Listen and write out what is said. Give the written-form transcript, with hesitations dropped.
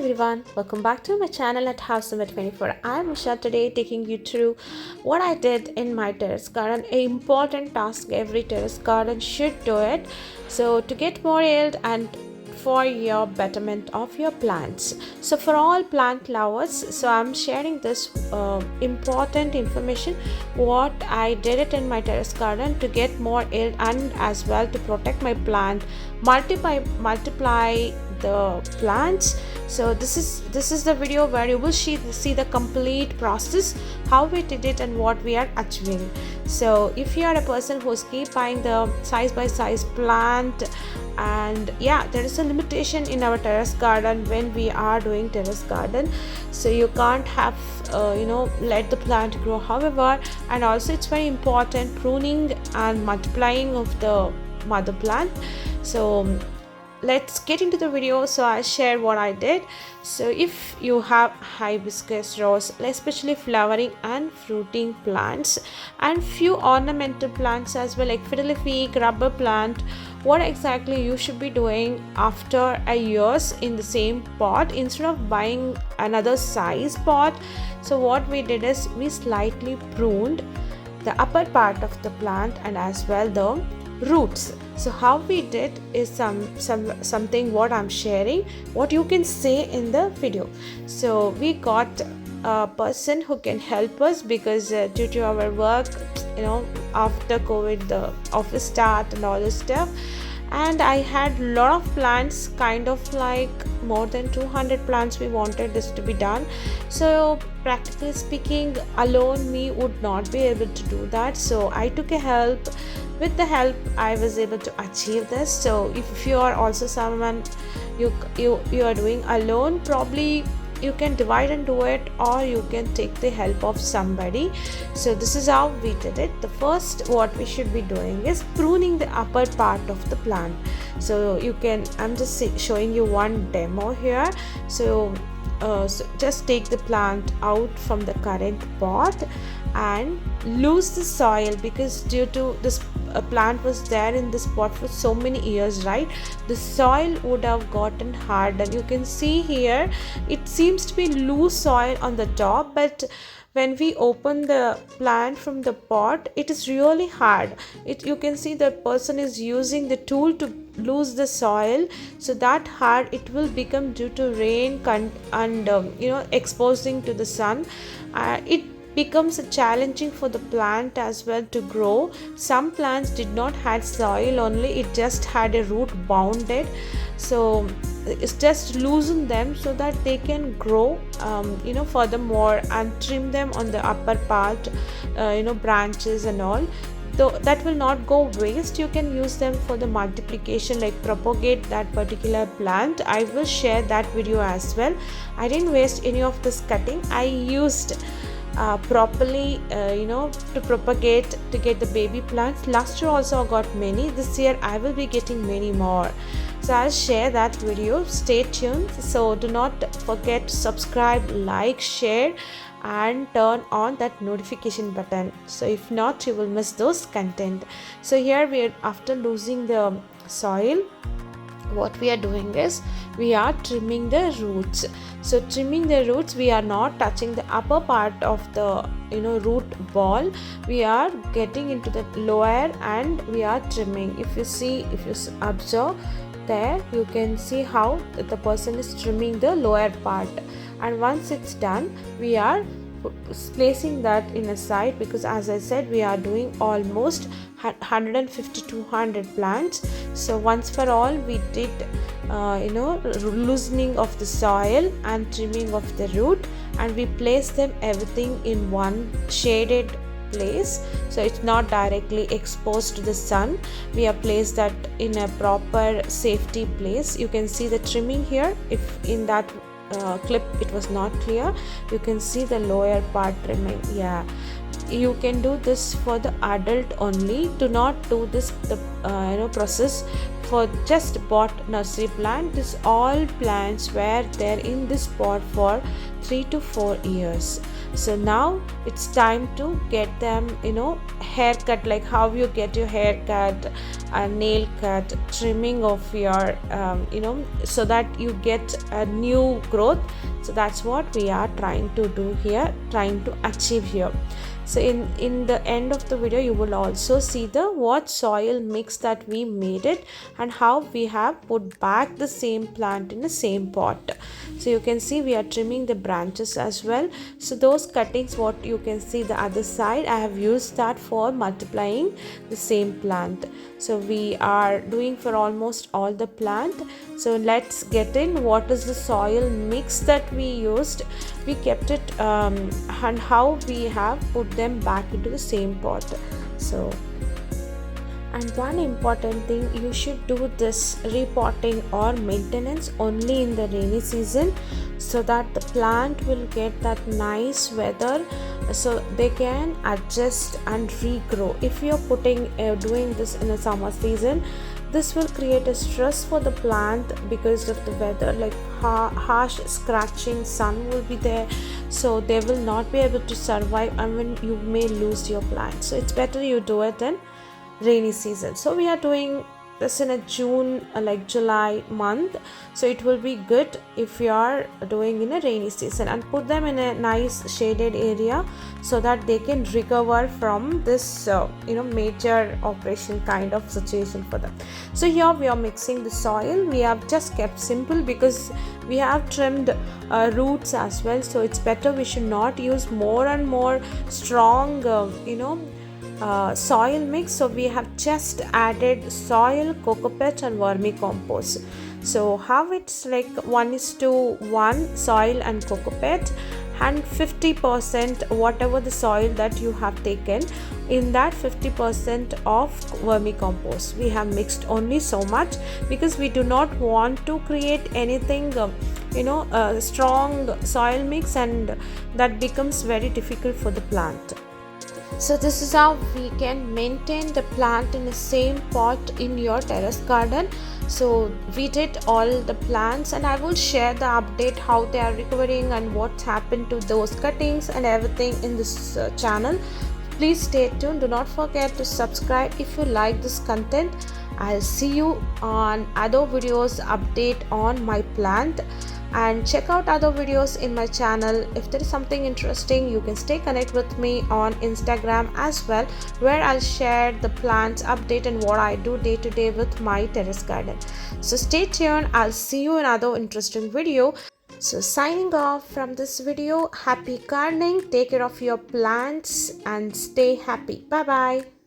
everyone, welcome back to my channel at House Number 24. I'm Usha, today taking you through what I did in my terrace garden. An important task every terrace garden should do it. So to get more yield and for your betterment of your plants. So for all plant lovers, so I'm sharing this important information what I did it in my terrace garden to get more yield and as well to protect my plant, multiply the plants. So this is the video where you will see the complete process, how we did it and what we are achieving. So if you are a person who's keep buying the size by size plant, and yeah, there is a limitation in our terrace garden when we are doing terrace garden, so you can't have let the plant grow. However, and also it's very important pruning and multiplying of the mother plant. So let's get into the video. So I share what I did. So if you have hibiscus rose, especially flowering and fruiting plants, and few ornamental plants as well, like fiddle leaf, rubber plant, what exactly you should be doing after a years in the same pot instead of buying another size pot. So what we did is we slightly pruned the upper part of the plant and as well the roots. So how we did is something what I'm sharing, what you can say in the video. So we got a person who can help us because due to our work, after COVID the office start and all this stuff, and I had a lot of plants, kind of like more than 200 plants we wanted this to be done. So practically speaking, alone me would not be able to do that, so I took a help. With the help I was able to achieve this. So if you are also someone you are doing alone, probably you can divide and do it, or you can take the help of somebody. So this is how we did it. The first what we should be doing is pruning the upper part of the plant. So you can, I'm just showing you one demo here. So just take the plant out from the current pot and lose the soil, because due to this plant was there in this pot for so many years, right? The soil would have gotten hard, and you can see here it seems to be loose soil on the top, but when we open the plant from the pot, it is really hard. You can see the person is using the tool to lose the soil, so that hard it will become due to rain and exposing to the sun. It becomes challenging for the plant as well to grow. Some plants did not had soil only, it just had a root bounded. So it's just loosen them so that they can grow furthermore, and trim them on the upper part, branches and all. Though that will not go waste, you can use them for the multiplication, like propagate that particular plant. I will share that video as well. I didn't waste any of this cutting. I used properly to propagate, to get the baby plants. Last year also I got many, this year I will be getting many more, so I'll share that video. Stay tuned. So do not forget to subscribe, like, share and turn on that notification button, so if not you will miss those content. So here we are, after losing the soil, what we are doing is we are trimming the roots. So trimming the roots, we are not touching the upper part of the root ball, we are getting into the lower and we are trimming. If you observe there, you can see how the person is trimming the lower part, and once it's done we are placing that in a side, because as I said we are doing almost 150 to 200 plants. So once for all we did loosening of the soil and trimming of the root, and we place them everything in one shaded place, so it's not directly exposed to the sun. We have placed that in a proper safety place. You can see the trimming here. If in that clip it was not clear, you can see the lower part trimming. Yeah, you can do this for the adult only. Do not do this process for just bought nursery plant. This all plants were there in this pot for 3 to 4 years. So now it's time to get them haircut, like how you get your haircut a nail cut trimming of your so that you get a new growth. So that's what we are trying to do here, trying to achieve here. So in the end of the video you will also see the what soil mix that we made it, and how we have put back the same plant in the same pot. So you can see we are trimming the branches as well. So those cuttings, what you can see the other side, I have used that for multiplying the same plant. So we are doing for almost all the plant. So let's get in what is the soil mix that we used, we kept it, and how we have put them back into the same pot. So, and one important thing, you should do this repotting or maintenance only in the rainy season, so that the plant will get that nice weather, so they can adjust and regrow. If you're doing this in a summer season, this will create a stress for the plant because of the weather, like harsh scratching sun will be there, so they will not be able to survive, and when you may lose your plant. So it's better you do it in rainy season. So we are doing this in a June, like July month, so it will be good if you are doing in a rainy season, and put them in a nice shaded area so that they can recover from this major operation kind of situation for them. So here we are mixing the soil. We have just kept simple because we have trimmed roots as well, so it's better we should not use more and more strong soil mix. So we have just added soil, cocopeat and vermicompost. So how it's like 1:1 soil and cocopeat, and 50% whatever the soil that you have taken, in that 50% of vermicompost we have mixed only so much, because we do not want to create anything strong soil mix, and that becomes very difficult for the plant. So this is how we can maintain the plant in the same pot in your terrace garden. So we did all the plants, and I will share the update how they are recovering and what happened to those cuttings and everything in this channel. Please stay tuned. Do not forget to subscribe if you like this content. I'll see you on other videos update on my plant, and check out other videos in my channel. If there is something interesting, you can stay connected with me on Instagram as well, where I'll share the plants update and what I do day to day with my terrace garden. So stay tuned. I'll see you in another interesting video. So signing off from this video. Happy gardening, take care of your plants and stay happy. Bye bye.